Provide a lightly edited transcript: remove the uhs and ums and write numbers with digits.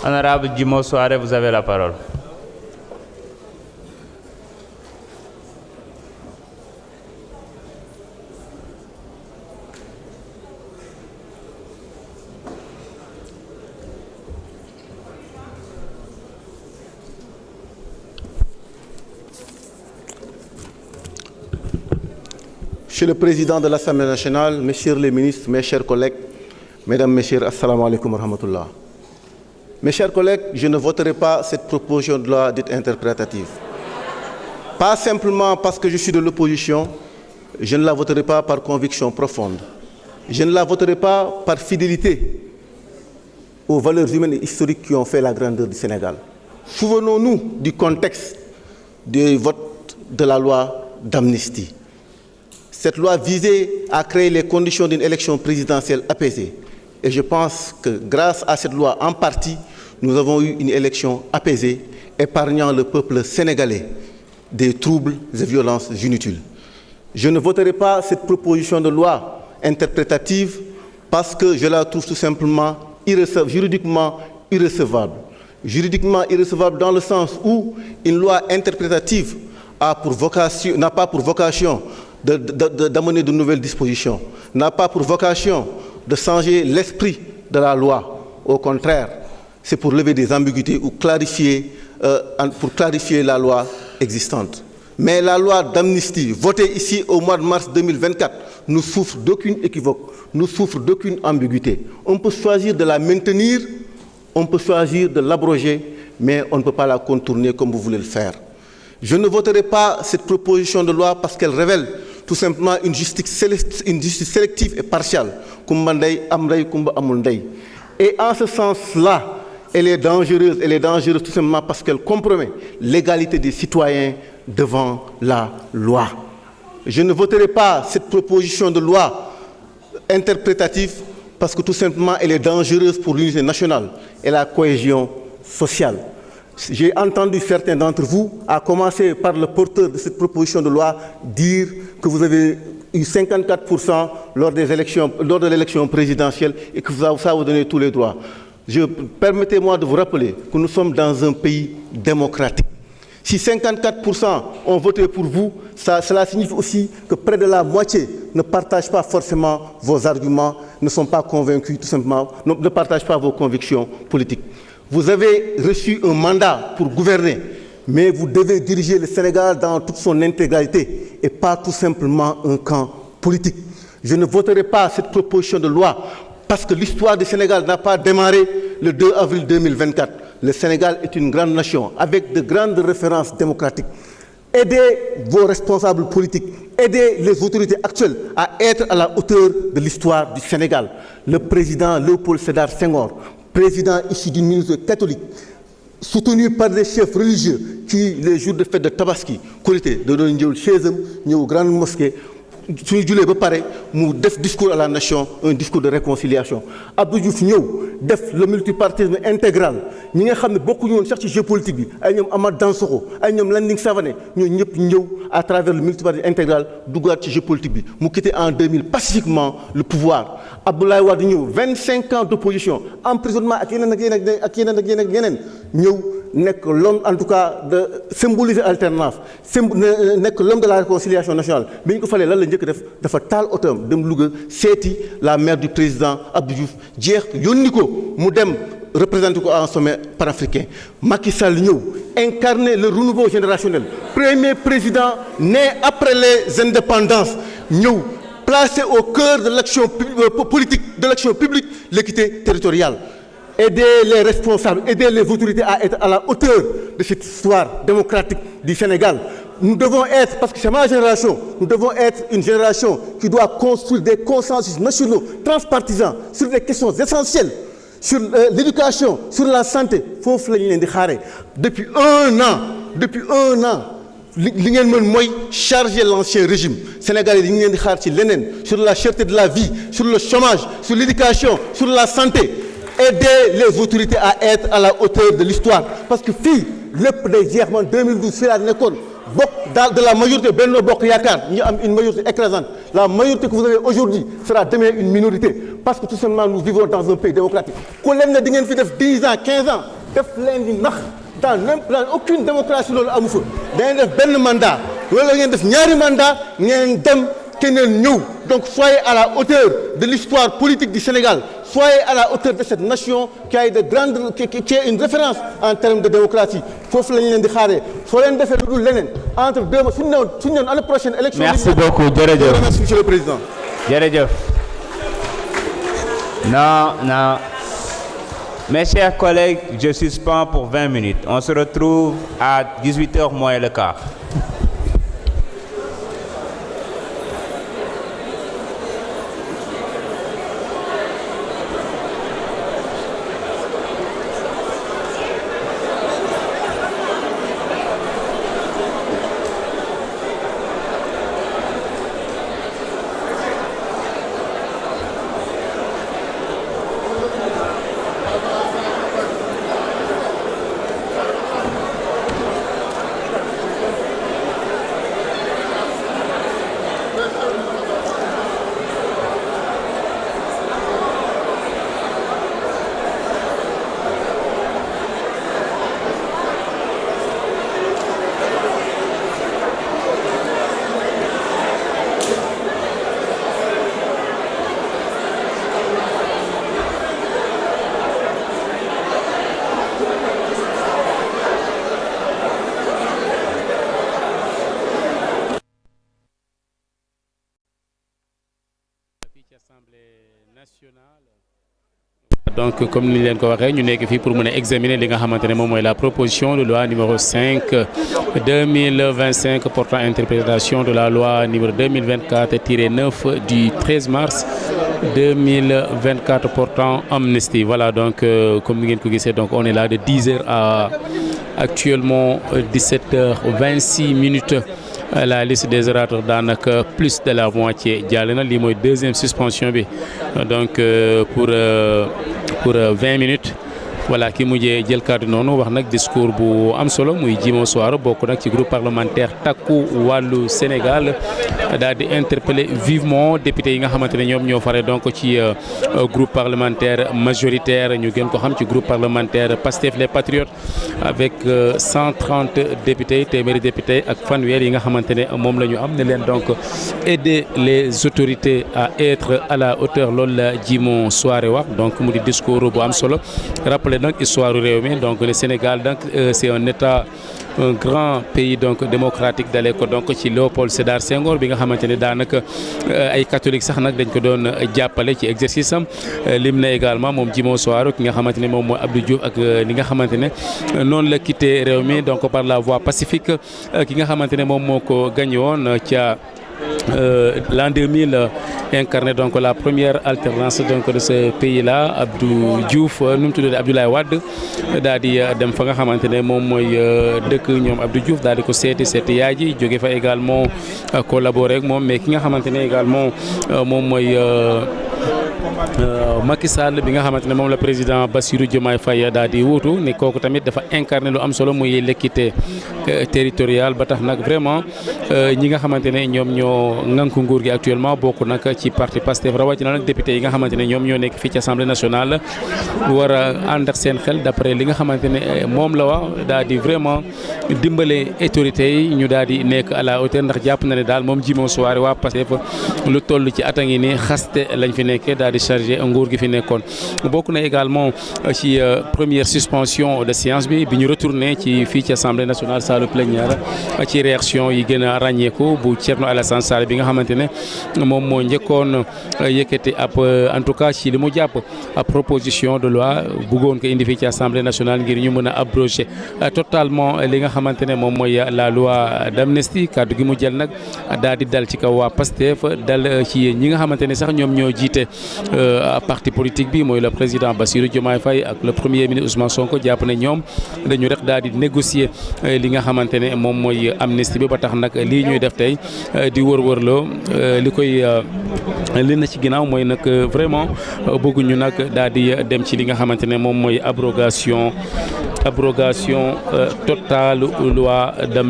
Honorable Djimo Souare, vous avez la parole. Monsieur le Président de l'Assemblée nationale, Messieurs les ministres, mes chers collègues, Mesdames, Messieurs, Assalamu alaikum wa rahmatullah. Mes chers collègues, je ne voterai pas cette proposition de loi dite interprétative. Pas simplement parce que je suis de l'opposition, je ne la voterai pas par conviction profonde. Je ne la voterai pas par fidélité aux valeurs humaines et historiques qui ont fait la grandeur du Sénégal. Souvenons-nous du contexte du vote de la loi d'amnistie. Cette loi visait à créer les conditions d'une élection présidentielle apaisée. Et je pense que grâce à cette loi, en partie, nous avons eu une élection apaisée, épargnant le peuple sénégalais des troubles et violences inutiles. Je ne voterai pas cette proposition de loi interprétative parce que je la trouve tout simplement juridiquement irrecevable. Juridiquement irrecevable dans le sens où une loi interprétative n'a pas pour vocation d'amener de nouvelles dispositions, n'a pas pour vocation de changer l'esprit de la loi. Au contraire, c'est pour lever des ambiguïtés ou pour clarifier la loi existante. Mais la loi d'amnistie, votée ici au mois de mars 2024, ne souffre d'aucune équivoque, ne souffre d'aucune ambiguïté. On peut choisir de la maintenir, on peut choisir de l'abroger, mais on ne peut pas la contourner comme vous voulez le faire. Je ne voterai pas cette proposition de loi parce qu'elle révèle tout simplement une justice sélective et partiale. Et en ce sens-là, elle est dangereuse tout simplement parce qu'elle compromet l'égalité des citoyens devant la loi. Je ne voterai pas cette proposition de loi interprétative parce que tout simplement elle est dangereuse pour l'unité nationale et la cohésion sociale. J'ai entendu certains d'entre vous, à commencer par le porteur de cette proposition de loi, dire que vous avez eu 54% lors de l'élection présidentielle et que ça vous donne tous les droits. Permettez-moi de vous rappeler que nous sommes dans un pays démocratique. Si 54% ont voté pour vous, cela signifie aussi que près de la moitié ne partagent pas forcément vos arguments, ne sont pas convaincus tout simplement, ne partagent pas vos convictions politiques. Vous avez reçu un mandat pour gouverner, mais vous devez diriger le Sénégal dans toute son intégralité et pas tout simplement un camp politique. Je ne voterai pas cette proposition de loi parce que l'histoire du Sénégal n'a pas démarré le 2 avril 2024. Le Sénégal est une grande nation avec de grandes références démocratiques. Aidez vos responsables politiques, aidez les autorités actuelles à être à la hauteur de l'histoire du Sénégal. Le président Léopold Sédar Senghor, président issu d'une ministre catholique, soutenu par des chefs religieux qui, les jours de fête de Tabaski, Korité, de Ndjol Chezem, aux grandes mosquées, suñu julee ba pare mu def discours à la nation, un discours de réconciliation. Abdou Diouf ñëw def le multipartisme intégral ñi nga xam ne bokkuñu woon sax ci jeu politique bi ay ñoom Amath Dansokho ay ñoom Landing Savané ñooñu ñëpp ñëw à travers le multipartisme intégral duggaat ci jeu politique bi mu quitté en 2000 pacifiquement le pouvoir. Abdoulaye Wade ñëw 25 ans d'opposition, emprisonnement ak yeneen ñëw nekk l'homme en tout cas de symboliser alternance nekk l'homme de la réconciliation nationale. bi ñu ko falee lan la njëkk def dafa taal otoom dem Louga seeti la mère du président Abdou Diouf jeex yónni ko mu dem représenter ko à un sommet panafricain. Macky Sall ñëw incarner le renouveau générationnel, premier président né après les indépendances, ñëw placé au cœur de l'action politique, de l'action publique, l'équité territoriale. Aider les responsables, aider les autorités à être à la hauteur de cette histoire démocratique du Sénégal. Nous devons être, parce que c'est ma génération, nous devons être une génération qui doit construire des consensus nationaux, transpartisans, sur des questions essentielles, sur l'éducation, sur la santé. Depuis un an, li ngeen mën mooy charger l'ancien régime sénégalais yi ngeen di xaar ci leneen sur la cherté de la vie, sur le chômage, sur l'éducation, sur la santé. Aider les autorités à être à la hauteur de l'histoire parce que fii lépp day jeex man 2012 fii laa nekkoon bokk daal de la majorité Benno Bokk Yaakaar ñu am une majorité écrasante La majorité que vous avez aujourd'hui sera demain une minorité parce que tout simplement nous vivons dans un pays démocratique. Ku leen ne di ngeen fi def 10 ans 15 ans def leen di nax dans aucune démocratie loolu amu fa da ngeen def benn mandat wala ngeen def ñaari mandat ngeen dem keneen ñëw. Donc soyez à la hauteur de l'histoire politique du Sénégal. Soyez à la hauteur de cette nation qui a qui est une référence en termes de démocratie. Foofu la ñu leen di xaaree soo leen defee lu dul leneen entre deux mois suñu ñëwoon année prochaine élection. Merci beaucoup jërëjëf. Merci monsieur le président. Jërëjëf. Non. Mes chers collègues, je suspends pour 20 minutes. On se retrouve à 18h moins le quart. Donc comme ni leen ko waxee ñu nekk fii pour mën a examiner li nga xamante ne moom mooy la proposition de loi numéro 5 2025 portant interprétation de la loi numéro 2024-9 du 13 mars 2024 portant amnistie. Voilà donc comme ni ngeen ko gisee donc on est là de 10h à actuellement 17h26. La liste des orateurs daanaka plus de la moitié jàll na lii mooy deuxième suspension bi donc pour 20 minutes voilà ki mujjee jël kàddu noonu wax nag discours bu am solo muy Djimo Souare bokk nag ci groupe parlementaire takku wàllu Sénégal daal di interpeller vivement députés yi nga xamante ne ñoom ñoo fare donc ci groupe parlementaire majoritaire ñu gën ko xam ci groupe parlementaire Pastef les Patriotes avec 130 députés téeméeri députés ak fanweer yi nga xamante ne moom la ñu am ne leen donc aider les autorités à être à la hauteur loolu la Djimo Souare wax donc mu di discours bu am solo rappelé donc histoire réew mi donc le Sénégal donc c'est un état un grand pays donc démocratique dalee ko donc ci Léopold Sédar Senghor bi nga xamante ne daanaka ay catholique sax nag dañ ko doon jàppale ci exercice am lim na également moom Djimo Souare ki nga xamante ne moom mooy Abdou Diouf ak li nga xamante ne noonu la quitté réew mi donc par la voie pacifique ki nga xamante ne moom moo ko gagné woon ca l'an 2000 incarné donc la première alternance donc de ce pays-là Abdou Diouf nu mu tuddee Abdoulaye Wade daal di dem fa nga xamante ne moom mooy dëkk ñoom Abdou Diouf daal di ko seeti yaay ji jóge fa également collaborer ak moom mais ki nga xamante ne également moom mooy Macky Sall bi nga xamante ne moom la président Bassirou Diomaye Faye daal di wuutu ne kooku tamit dafa incarné lu am solo muy l'équité territoriale ba tax nag vraiment ñi nga xamante ne ñoom ñoo ŋànk nguur gi actuellement bokk nag ci parti Pastef rawatina nag député yi nga xamante ne ñoom ñoo nekk fii ci assemblée nationale war a ànd ak seen xel d'après li nga xamante ne moom la wax daal di vraiment dimbale autorités yi ñu daal di nekk à la hauteur ndax jàpp na ne daal moom Djimo Souare waa Pastef lu toll ci at a ngi nii xaste lañ fi nekkee daal di chargé nguur gi fi nekkoon bokk na également ci première suspension de séance bi ñu retourné ci fii ci assemblée nationale salle plénière ci réaction yi gën a ràññeeku bu Thierno Alassane Sall bi nga xamante ne moom moo njëkkoon yëkkati ab en tout cas ci li mu jàpp ab proposition de loi bëggoon ko indi fii ci assemblée nationale ngir ñu mën a abroger totalement li nga xamante ne moom mooy la loi d'amnistie kàddu gi mu jël nag daal di dal ci kaw waa Pastef dal ci ñi nga xamante ne sax ñoom ñoo jiite parti politique bi mooy le président Bassirou Diomaye Faye ak le premier ministre Ousmane Sonko jàpp ne ñoom dañu rek daal di négocier li nga xamante ne moom mooy amnistie bi ba tax nag lii ñuy def tey di wërwërloo li koy li na ci ginnaaw mooy nag vraiment bëgguñu nag daal di dem ci li nga xamante ne moom mooy abrogation totale loi d'amnistie